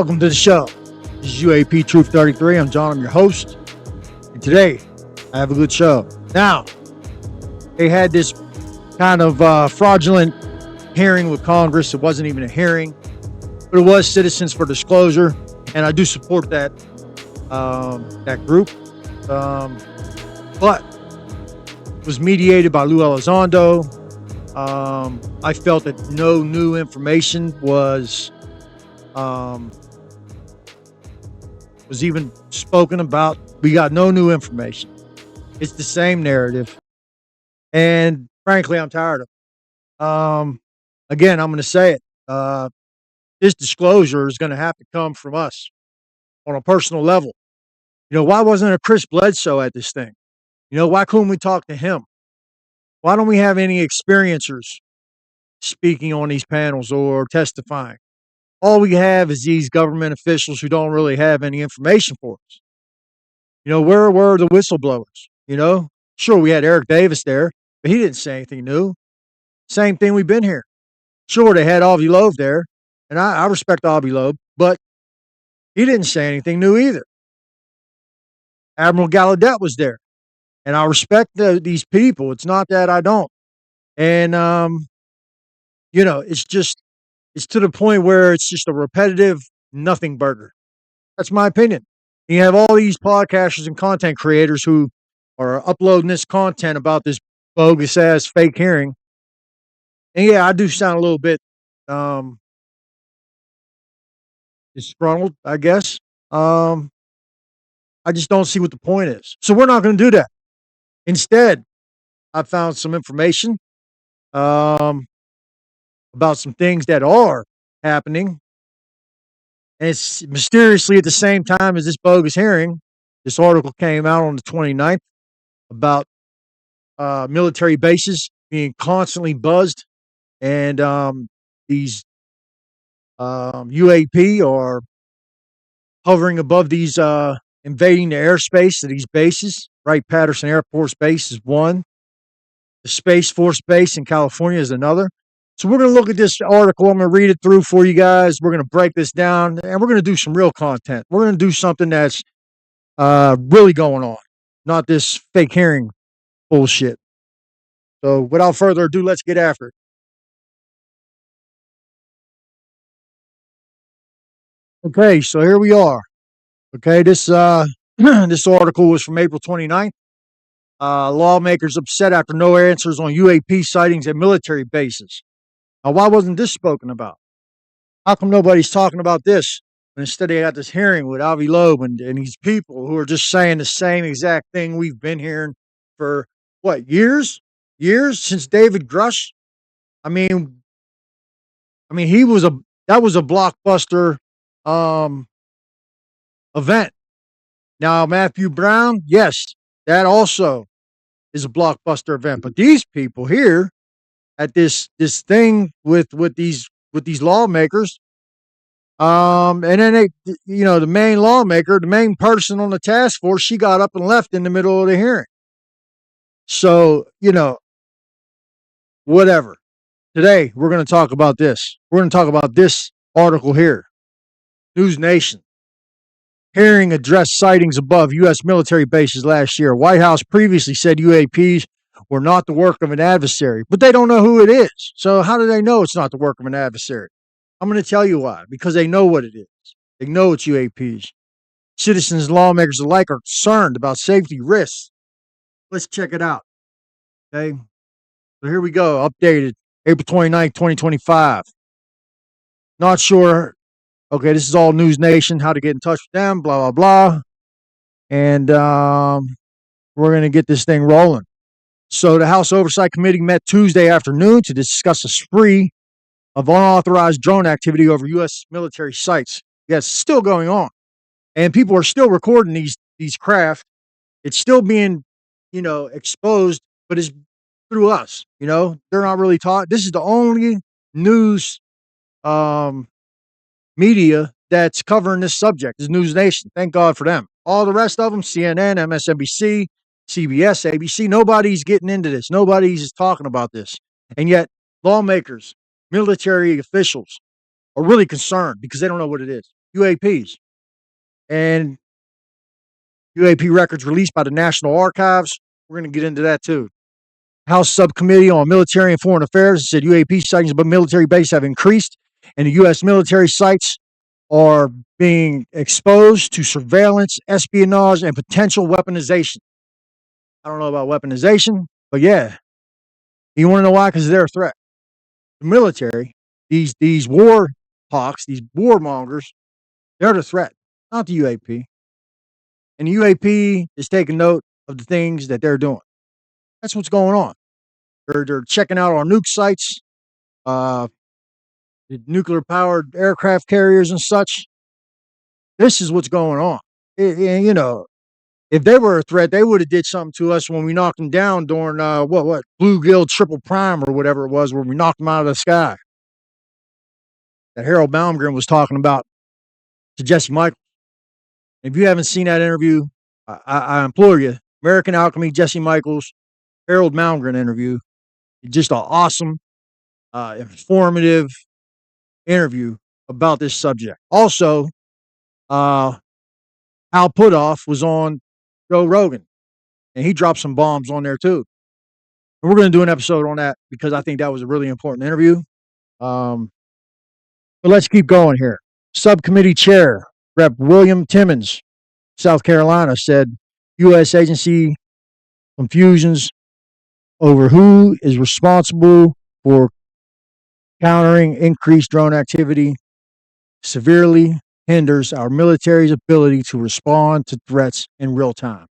Welcome to the show. This is UAP Truth 33. I'm John. I'm your host. And today, I have a good show. Now, they had this kind of fraudulent hearing with Congress. It wasn't even a hearing, but it was Citizens for Disclosure, and I do support that group. But it was mediated by Lou Elizondo. I felt that no new information was even spoken about. We got no new information. It's the same narrative, and frankly, I'm tired of it. Again, I'm going to say it. This disclosure is going to have to come from us on a personal level. You know, why wasn't a Chris Bledsoe at this thing? You know, why couldn't we talk to him? Why don't we have any experiencers speaking on these panels or testifying? All we have is these government officials who don't really have any information for us. You know, where were the whistleblowers? You know, sure, we had Eric Davis there, but he didn't say anything new. Same thing, we've been here. Sure, they had Avi Loeb there, and I respect Avi Loeb, but he didn't say anything new either. Admiral Gaulladet was there, and I respect these people. It's not that I don't. And, you know, it's to the point where it's just a repetitive nothing burger. That's my opinion. You have all these podcasters and content creators who are uploading this content about this bogus ass fake hearing. And yeah, I do sound a little bit disgruntled, I guess. I just don't see what the point is. So we're not going to do that. Instead, I found some information about some things that are happening. And it's mysteriously at the same time as this bogus hearing. This article came out on the 29th about military bases being constantly buzzed, and these UAP are hovering above these, invading the airspace of these bases. Wright-Patterson Air Force Base is one. The Space Force Base in California is another. So we're going to look at this article. I'm going to read it through for you guys. We're going to break this down, and we're going to do some real content. We're going to do something that's really going on, not this fake hearing bullshit. So without further ado, let's get after it. Okay, so here we are. Okay, this this article was from April 29th. Lawmakers upset after no answers on UAP sightings at military bases. Now, why wasn't this spoken about? How come nobody's talking about this? And instead, they got this hearing with Avi Loeb and these people who are just saying the same exact thing we've been hearing for what, years? Years since David Grush. I mean, that was a blockbuster event. Now, Matthew Brown, yes, that also is a blockbuster event. But these people here at this thing with these lawmakers, and then they, you know, the main lawmaker, the main person on the task force, she got up and left in the middle of the hearing. So, you know, whatever. Today, we're going to talk about this. We're going to talk about this article here. News Nation. Hearing addressed sightings above U.S. military bases last year. White House previously said UAPs were not the work of an adversary, but they don't know who it is. So how do they know it's not the work of an adversary? I'm going to tell you why. Because they know what it is. They know it's UAPs. Citizens and lawmakers alike are concerned about safety risks. Let's check it out. Okay. So here we go. Updated April 29th, 2025. Not sure. Okay, this is all News Nation, how to get in touch with them, blah, blah, blah. And we're going to get this thing rolling. So the House Oversight Committee met Tuesday afternoon to discuss a spree of unauthorized drone activity over U.S. military sites. Yes, it's still going on. And people are still recording these craft. It's still being, you know, exposed, but it's through us. You know, they're not really taught. This is the only news media that's covering this subject is News Nation. Thank God for them. All the rest of them, CNN, MSNBC, CBS, ABC, nobody's getting into this. Nobody's talking about this. And yet lawmakers, military officials are really concerned because they don't know what it is. UAPs. And UAP records released by the National Archives. We're going to get into that too. House Subcommittee on Military and Foreign Affairs said UAP sightings of military bases have increased, and the U.S. military sites are being exposed to surveillance, espionage, and potential weaponization. I don't know about weaponization, but yeah. You want to know why? Because they're a threat. The military, these war hawks, these warmongers, they're the threat, not the UAP. And the UAP is taking note of the things that they're doing. That's what's going on. They're checking out our nuke sites, the nuclear powered aircraft carriers and such. This is what's going on. You know, if they were a threat, they would have did something to us when we knocked them down during what bluegill triple prime or whatever it was, where we knocked them out of the sky. That Harold Malmgren was talking about to Jesse Michaels. If you haven't seen that interview, I implore you, American Alchemy, Jesse Michaels, Harold Malmgren interview. Just an awesome, informative interview about this subject. Also, Al Putoff was on Joe Rogan, and he dropped some bombs on there too. And we're going to do an episode on that because I think that was a really important interview. But let's keep going here. Subcommittee Chair, Rep. William Timmons, South Carolina, said U.S. agency confusions over who is responsible for countering increased drone activity severely hinders our military's ability to respond to threats in real time.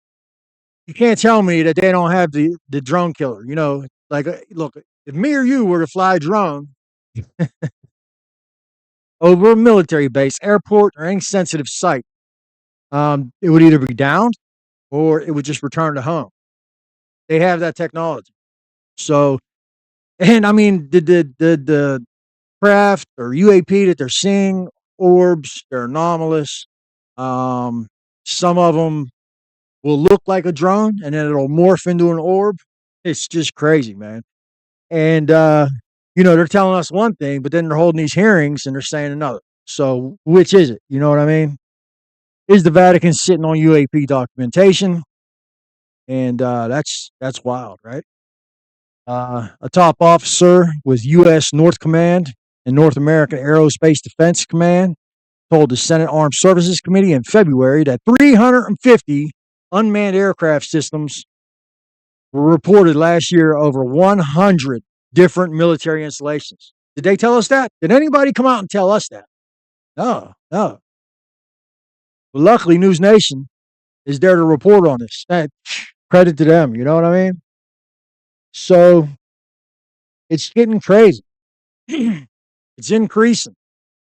You can't tell me that they don't have the drone killer. You know, like, look, if me or you were to fly a drone over a military base, airport, or any sensitive site, it would either be downed or it would just return to home. They have that technology. So, and I mean, the craft or UAP that they're seeing, orbs, they're anomalous. Some of them will look like a drone and then it'll morph into an orb. It's just crazy, man. And, you know, they're telling us one thing, but then they're holding these hearings and they're saying another. So which is it? You know what I mean? Is the Vatican sitting on UAP documentation? And that's wild, right? A top officer with U.S. North Command and North American Aerospace Defense Command told the Senate Armed Services Committee in February that 350 unmanned aircraft systems were reported last year over 100 different military installations. Did they tell us that? Did anybody come out and tell us that? No. But luckily, News Nation is there to report on this. Credit to them, you know what I mean? So it's getting crazy. It's increasing.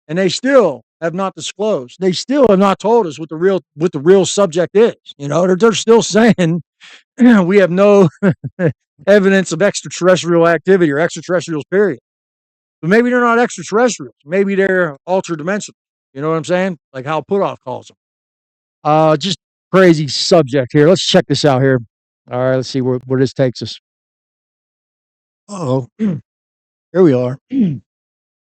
And they still have not disclosed. They still have not told us what the real subject is. You know, they're still saying we have no evidence of extraterrestrial activity or extraterrestrials, period. But maybe they're not extraterrestrials. Maybe they're ultra-dimensional. You know what I'm saying? Like how Putoff calls them. Just crazy subject here. Let's check this out here. All right, let's see where this takes us. Oh, here we are.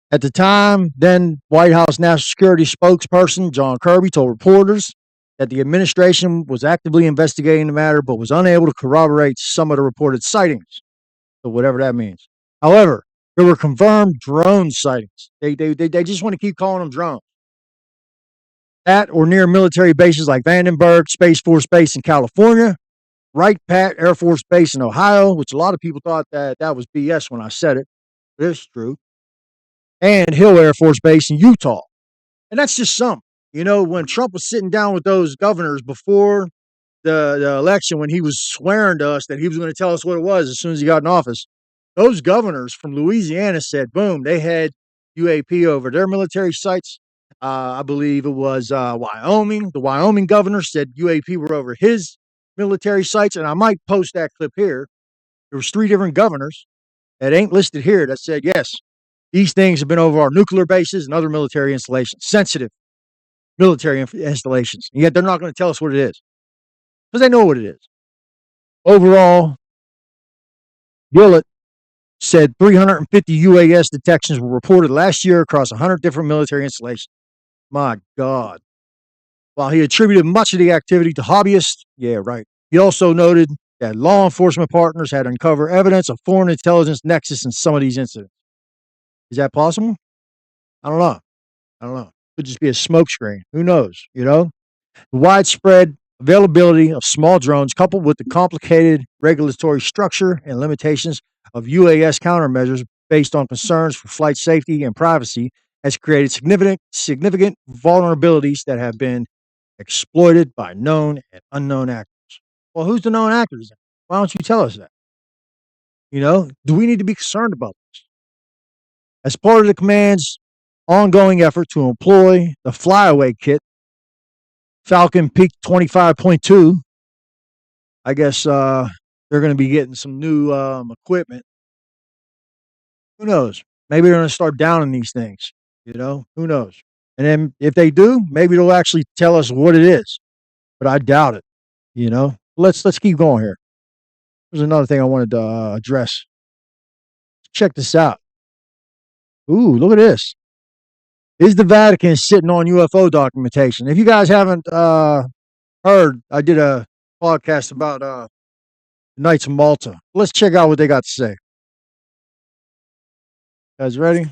At the time, then White House National Security spokesperson John Kirby told reporters that the administration was actively investigating the matter, but was unable to corroborate some of the reported sightings. So whatever that means. However, there were confirmed drone sightings. They just want to keep calling them drones. At or near military bases like Vandenberg Space Force Base in California, Wright-Patt Air Force Base in Ohio, which a lot of people thought that was BS when I said it. But it's true. And Hill Air Force Base in Utah. And that's just some. You know, when Trump was sitting down with those governors before the election, when he was swearing to us that he was going to tell us what it was as soon as he got in office, those governors from Louisiana said, boom, they had UAP over their military sites. I believe it was Wyoming. The Wyoming governor said UAP were over his military sites. And I might post that clip here. There was 3 different governors that ain't listed here that said, yes, these things have been over our nuclear bases and other military installations, sensitive military installations. And yet they're not going to tell us what it is because they know what it is. Overall, Gaulladet said 350 UAS detections were reported last year across 100 different military installations. My God. While he attributed much of the activity to hobbyists, yeah, right. He also noted that law enforcement partners had uncovered evidence of foreign intelligence nexus in some of these incidents. Is that possible? I don't know. I don't know. Could just be a smokescreen. Who knows? You know, the widespread availability of small drones, coupled with the complicated regulatory structure and limitations of UAS countermeasures based on concerns for flight safety and privacy, has created significant vulnerabilities that have been exploited by known and unknown actors. Well, who's the known actors? Why don't you tell us that? You know, do we need to be concerned about this? As part of the command's ongoing effort to employ the flyaway kit, Falcon Peak 25.2, I guess they're going to be getting some new equipment. Who knows? Maybe they're going to start downing these things. You know, who knows? And then if they do, maybe they'll actually tell us what it is. But I doubt it. You know, let's keep going here. There's another thing I wanted to address. Check this out. Ooh, look at this. Is the Vatican sitting on UFO documentation? If you guys haven't heard, I did a podcast about the Knights of Malta. Let's check out what they got to say. Guys ready?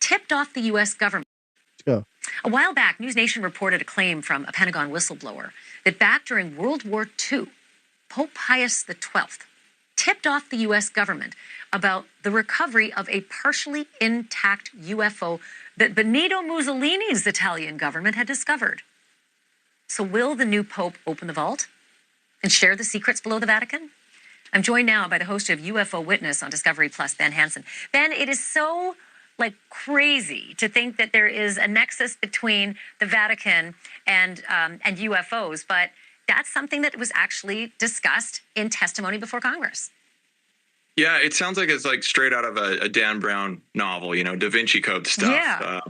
Tipped off the U.S. government. Let's go. A while back, News Nation reported a claim from a Pentagon whistleblower that back during World War II, Pope Pius XII tipped off the U.S. government about the recovery of a partially intact UFO that Benito Mussolini's Italian government had discovered. So will the new Pope open the vault and share the secrets below the Vatican? I'm joined now by the host of UFO Witness on Discovery Plus, Ben Hansen. Ben, it is so crazy to think that there is a nexus between the Vatican and UFOs, but that's something that was actually discussed in testimony before Congress. Yeah, it sounds like it's like straight out of a Dan Brown novel, you know, Da Vinci Code stuff. Yeah.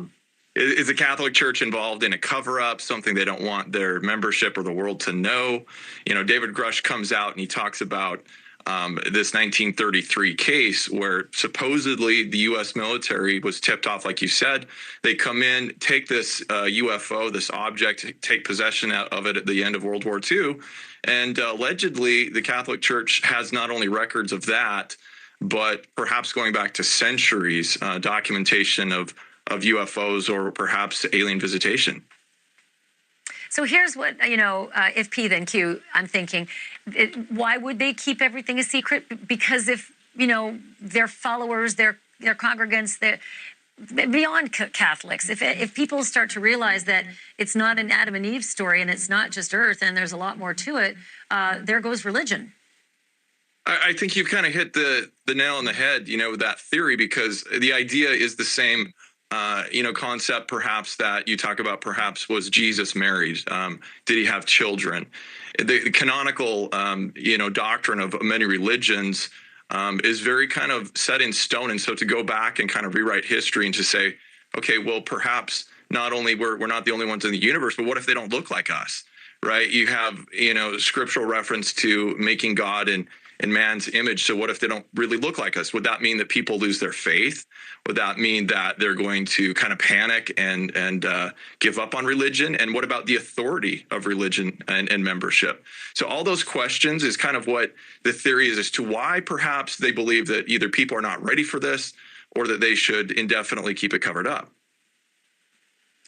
Is the Catholic Church involved in a cover-up, something they don't want their membership or the world to know? You know, David Grush comes out and he talks about this 1933 case where supposedly the U.S. military was tipped off, like you said. They come in, take this UFO, this object, take possession of it at the end of World War II. And allegedly, the Catholic Church has not only records of that, but perhaps going back to centuries, documentation of UFOs or perhaps alien visitation. So here's what, if P then Q, I'm thinking, why would they keep everything a secret? Because if, their followers, their congregants, they're beyond Catholics, if people start to realize that it's not an Adam and Eve story and it's not just Earth and there's a lot more to it, there goes religion. I think you've kind of hit the nail on the head, with that theory, because the idea is the same. Concept perhaps that you talk about, perhaps was Jesus married? Did he have children? The canonical, doctrine of many religions is very kind of set in stone. And so to go back and kind of rewrite history and to say, okay, well, perhaps not only we're not the only ones in the universe, but what if they don't look like us, right? You have, scriptural reference to making God in man's image. So what if they don't really look like us? Would that mean that people lose their faith? Would that mean that they're going to kind of panic and give up on religion? And what about the authority of religion and membership? So all those questions is kind of what the theory is as to why perhaps they believe that either people are not ready for this or that they should indefinitely keep it covered up.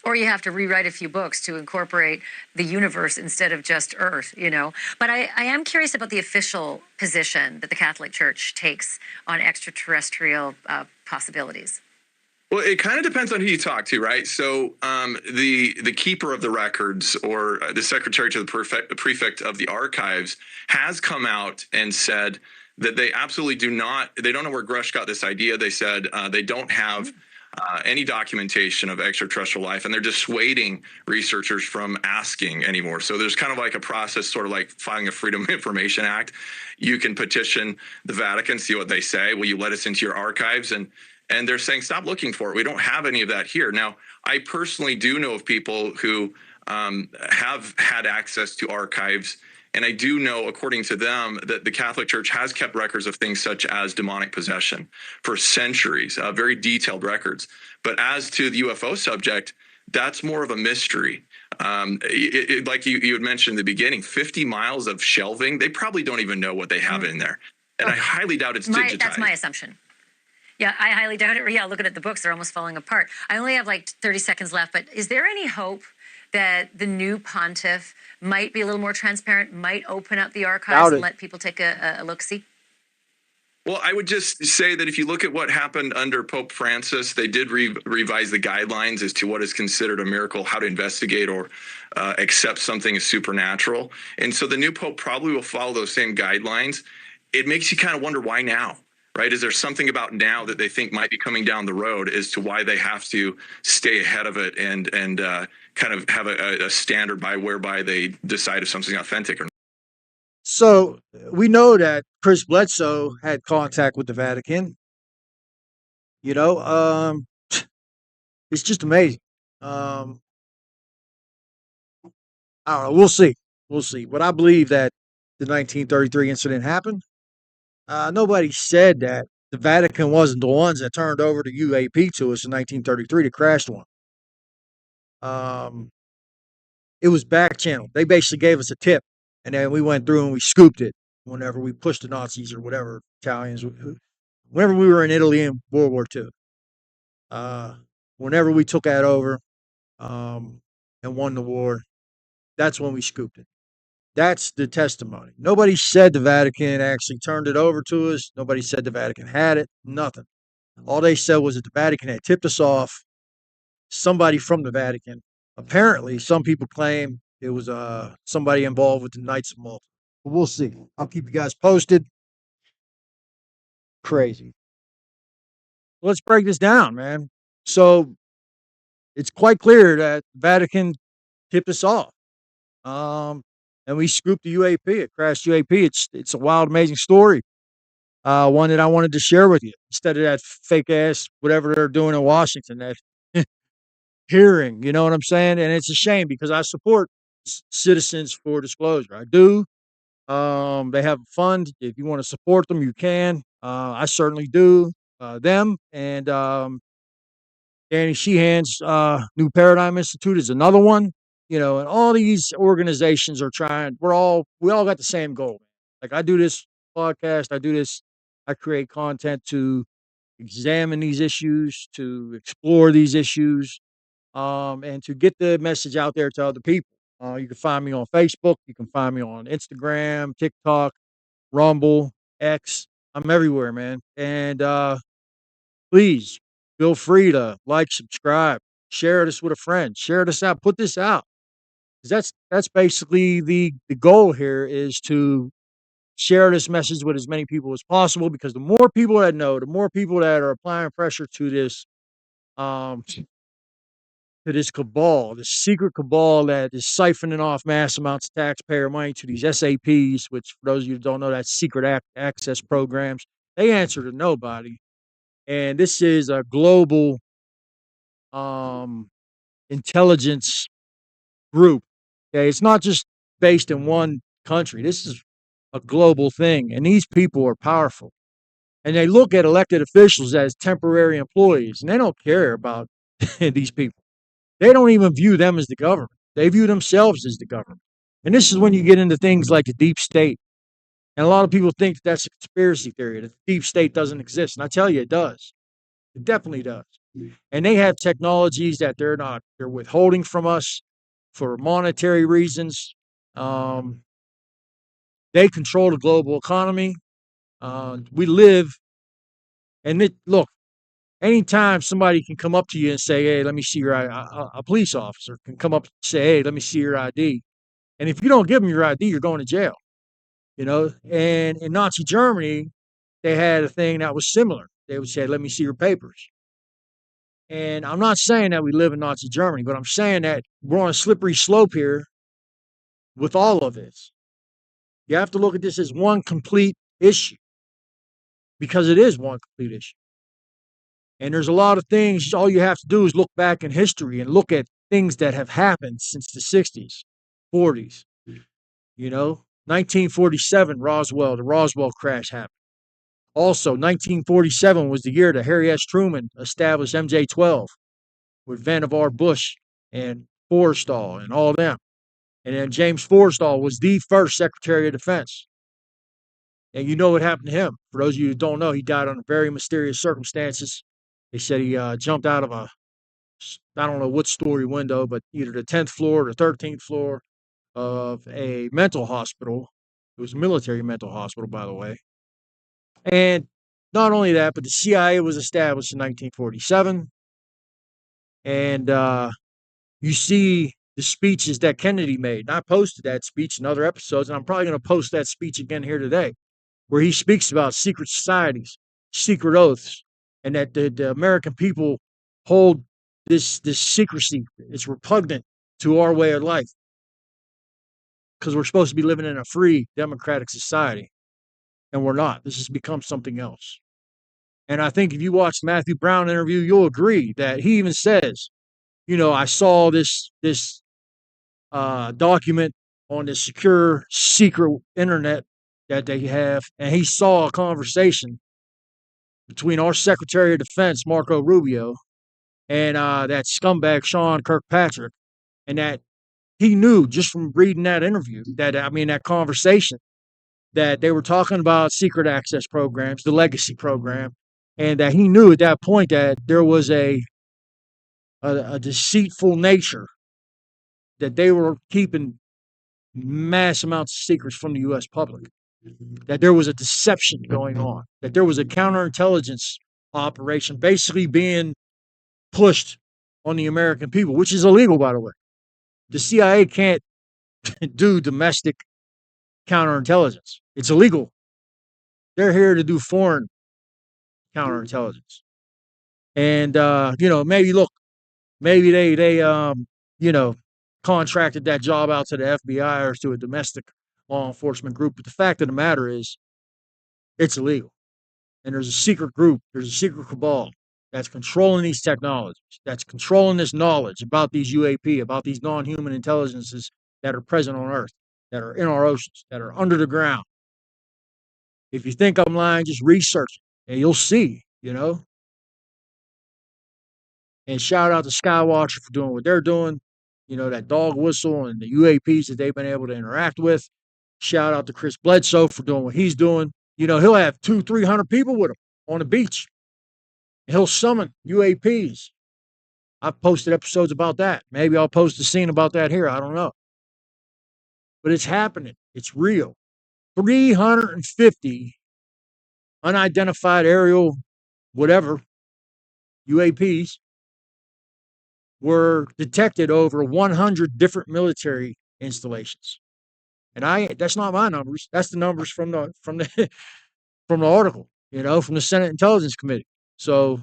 Or you have to rewrite a few books to incorporate the universe instead of just Earth, But I am curious about the official position that the Catholic Church takes on extraterrestrial possibilities. Well, it kind of depends on who you talk to, right? So the keeper of the records or the secretary to the prefect of the archives has come out and said that they absolutely they don't know where Grush got this idea. They said they don't have any documentation of extraterrestrial life, and they're dissuading researchers from asking anymore. So there's kind of like a process, sort of like filing a Freedom of Information Act. You can petition the Vatican, see what they say. Will you let us into your archives? And they're saying, stop looking for it. We don't have any of that here. Now, I personally do know of people who have had access to archives. And I do know, according to them, that the Catholic Church has kept records of things such as demonic possession for centuries, very detailed records. But as to the UFO subject, that's more of a mystery. Like you had mentioned in the beginning, 50 miles of shelving, they probably don't even know what they have in there. And I highly doubt it's digitized. That's my assumption. Yeah, I highly doubt it. Yeah, looking at the books, they're almost falling apart. I only have like 30 seconds left, but is there any hope that the new pontiff might be a little more transparent, might open up the archives and let people take a look-see? Well, I would just say that if you look at what happened under Pope Francis, they did revise the guidelines as to what is considered a miracle, how to investigate or accept something as supernatural. And so the new Pope probably will follow those same guidelines. It makes you kind of wonder why now, right? Is there something about now that they think might be coming down the road as to why they have to stay ahead of it and kind of have a standard whereby they decide if something's authentic or not? So we know that Chris Bledsoe had contact with the Vatican. You know, it's just amazing. I don't know. We'll see. We'll see. But I believe that the 1933 incident happened. Nobody said that the Vatican wasn't the ones that turned over the UAP to us in 1933 to crash one. It was back channel. They basically gave us a tip, and then we went through and we scooped it whenever we pushed the Nazis or whatever Italians. Whenever we were in Italy in World War II, whenever we took that over and won the war, that's when we scooped it. That's the testimony. Nobody said the Vatican actually turned it over to us. Nobody said the Vatican had it. Nothing. All they said was that the Vatican had tipped us off. Somebody from the Vatican. Apparently, some people claim it was somebody involved with the Knights of Malta. But we'll see. I'll keep you guys posted. Crazy. Let's break this down, man. So it's quite clear that the Vatican tipped us off. And we scooped the UAP. It crashed UAP. It's a wild, amazing story. One that I wanted to share with you instead of that fake ass whatever they're doing in Washington. That hearing, you know what I'm saying? And it's a shame because I support citizens for disclosure. I do. They have a fund. If you want to support them, you can. I certainly do. Them and Danny Sheehan's New Paradigm Institute is another one. You know, and all these organizations are trying. We all got the same goal. Like I do this podcast. I create content to examine these issues, to explore these issues, and to get the message out there to other people. You can find me on Facebook. You can find me on Instagram, TikTok, Rumble, X. I'm everywhere, man. And please feel free to like, subscribe, share this with a friend, share this out, put this out. Because that's basically the goal here is to share this message with as many people as possible. Because the more people that know, the more people that are applying pressure to this cabal, this secret cabal that is siphoning off mass amounts of taxpayer money to these SAPs, which for those of you who don't know, that's secret access programs. They answer to nobody. And this is a global intelligence group. Okay, it's not just based in one country. This is a global thing. And these people are powerful. And they look at elected officials as temporary employees, and they don't care about these people. They don't even view them as the government. They view themselves as the government. And this is when you get into things like the deep state. And a lot of people think that's a conspiracy theory, that the deep state doesn't exist. And I tell you, it does. It definitely does. And they have technologies that they're withholding from us for monetary reasons. They control the global economy. We live, and look, anytime somebody can come up to you and say, hey, let me see your a police officer can come up and say, hey, let me see your ID. And if you don't give them your ID, you're going to jail. You know, and in Nazi Germany, they had a thing that was similar. They would say, let me see your papers. And I'm not saying that we live in Nazi Germany, but I'm saying that we're on a slippery slope here with all of this. You have to look at this as one complete issue because it is one complete issue. And there's a lot of things, all you have to do is look back in history and look at things that have happened since the 60s, 40s. You know, 1947, the Roswell crash happened. Also, 1947 was the year that Harry S. Truman established MJ-12 with Vannevar Bush and Forrestal and all of them. And then James Forrestal was the first Secretary of Defense. And you know what happened to him. For those of you who don't know, he died under very mysterious circumstances. They said he jumped out of I don't know what story window, but either the 10th floor or the 13th floor of a mental hospital. It was a military mental hospital, by the way. And not only that, but the CIA was established in 1947. And you see the speeches that Kennedy made. And I posted that speech in other episodes, and I'm probably going to post that speech again here today, where he speaks about secret societies, secret oaths, and that the American people hold this secrecy. It's repugnant to our way of life because we're supposed to be living in a free, democratic society, and we're not. This has become something else. And I think if you watch the Matthew Brown interview, you'll agree that he even says, you know, I saw this document on this secure, secret internet that they have, and he saw a conversation between our Secretary of Defense, Marco Rubio, and that scumbag Sean Kirkpatrick, and that he knew just from reading that interview, that conversation, that they were talking about secret access programs, the legacy program, and that he knew at that point that there was a deceitful nature, that they were keeping mass amounts of secrets from the U.S. public, that there was a deception going on, that there was a counterintelligence operation basically being pushed on the American people, which is illegal, by the way. The CIA can't do domestic counterintelligence. It's illegal. They're here to do foreign counterintelligence. And, maybe they contracted that job out to the FBI or to a domestic law enforcement group. But the fact of the matter is, it's illegal. And there's a secret group, there's a secret cabal that's controlling these technologies, that's controlling this knowledge about these UAP, about these non-human intelligences that are present on Earth, that are in our oceans, that are under the ground. If you think I'm lying, just research it, and you'll see, And shout out to Skywatcher for doing what they're doing. That dog whistle and the UAPs that they've been able to interact with. Shout out to Chris Bledsoe for doing what he's doing. He'll have 200-300 people with him on the beach. He'll summon UAPs. I've posted episodes about that. Maybe I'll post a scene about that here. I don't know. But it's happening. It's real. 350 unidentified aerial whatever UAPs were detected over 100 different military installations. And that's not my numbers. That's the numbers from the article, from the Senate Intelligence Committee. So,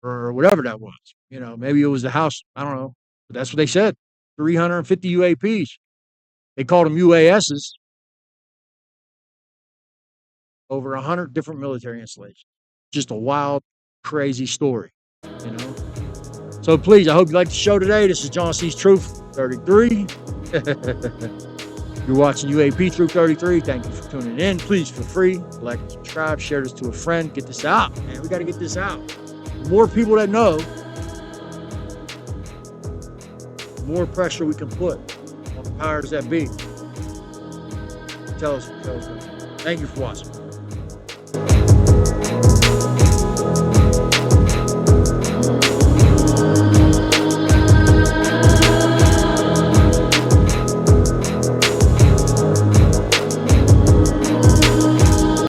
or whatever that was, maybe it was the House. I don't know. But that's what they said. 350 UAPs. They called them UASs. Over 100 different military installations. Just a wild, crazy story, So please, I hope you liked the show today. This is John C's Truth 33. You're watching UAP Truth 33. Thank you for tuning in. Please feel free, like and subscribe, share this to a friend. Get this out, man. We got to get this out. The more people that know, the more pressure we can put on the powers that be. Tell us. Thank you for watching.